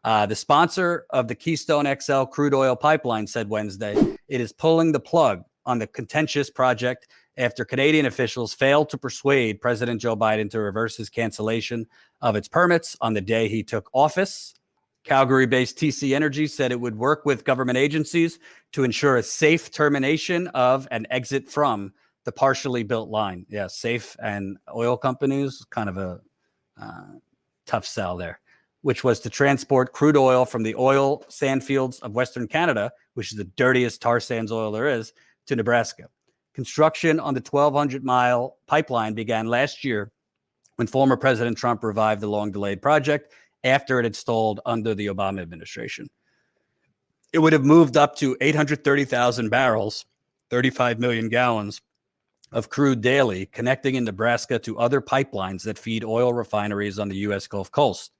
The sponsor of the Keystone XL crude oil pipeline said Wednesday it is pulling the plug on the contentious project after Canadian officials failed to persuade President Joe Biden to reverse his cancellation of its permits on the day he took office. Calgary-based TC Energy said it would work with government agencies to ensure a safe termination of and exit from the partially built line. Yeah, safe and oil companies, kind of a tough sell there, which was to transport crude oil from the oil sand fields of Western Canada, which is the dirtiest tar sands oil there is, to Nebraska. Construction on the 1,200-mile pipeline began last year when former President Trump revived the long-delayed project after it had stalled under the Obama administration. It would have moved up to 830,000 barrels, 35 million gallons of crude daily, connecting in Nebraska to other pipelines that feed oil refineries on the U.S. Gulf Coast.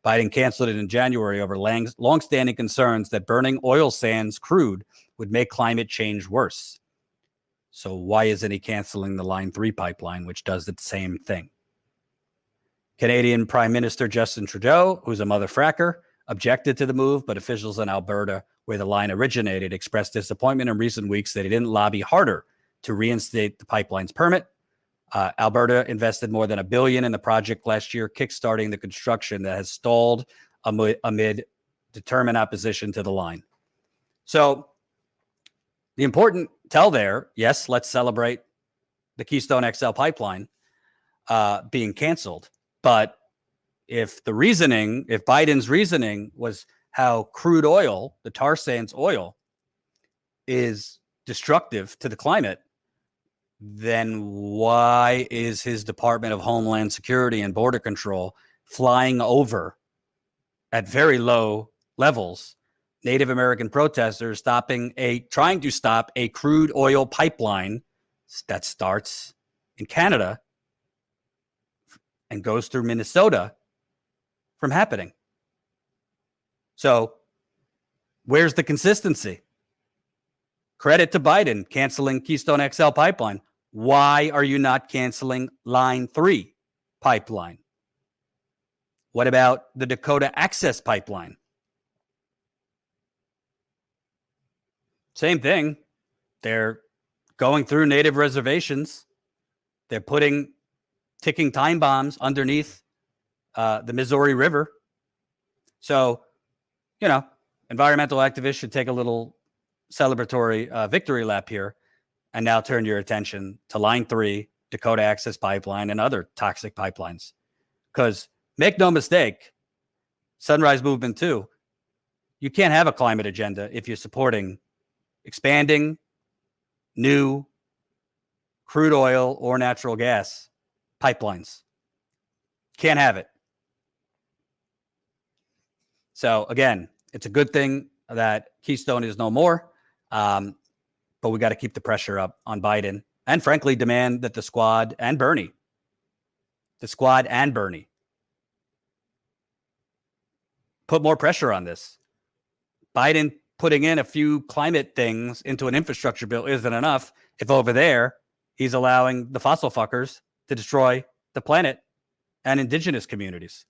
Biden canceled it in January over longstanding concerns that burning oil sands crude would make climate change worse. So why isn't he canceling the Line 3 pipeline, which does the same thing? Canadian Prime Minister Justin Trudeau, who's a mother fracker, objected to the move, but officials in Alberta, where the line originated, expressed disappointment in recent weeks that he didn't lobby harder to reinstate the pipeline's permit. Alberta invested more than $1 billion in the project last year, kickstarting the construction that has stalled amid determined opposition to the line. So the important tell there, yes, let's celebrate the Keystone XL pipeline being canceled. But if Biden's reasoning was how crude oil, the tar sands oil, is destructive to the climate, then why is his Department of Homeland Security and Border Control flying over at very low levels Native American protesters trying to stop a crude oil pipeline that starts in Canada and goes through Minnesota from happening? So where's the consistency? Credit to Biden canceling Keystone XL pipeline. Why are you not canceling Line 3 pipeline? What about the Dakota Access pipeline? Same thing. They're going through native reservations. They're putting ticking time bombs underneath the Missouri River. So, environmental activists should take a little celebratory victory lap here and now turn your attention to Line 3, Dakota Access Pipeline, and other toxic pipelines. Because make no mistake, Sunrise Movement 2, you can't have a climate agenda if you're supporting expanding new crude oil or natural gas pipelines. Can't have it. So again, it's a good thing that Keystone is no more, but we got to keep the pressure up on Biden and frankly demand that the squad and Bernie put more pressure on this. Biden putting in a few climate things into an infrastructure bill isn't enough if over there he's allowing the fossil fuckers to destroy the planet and indigenous communities.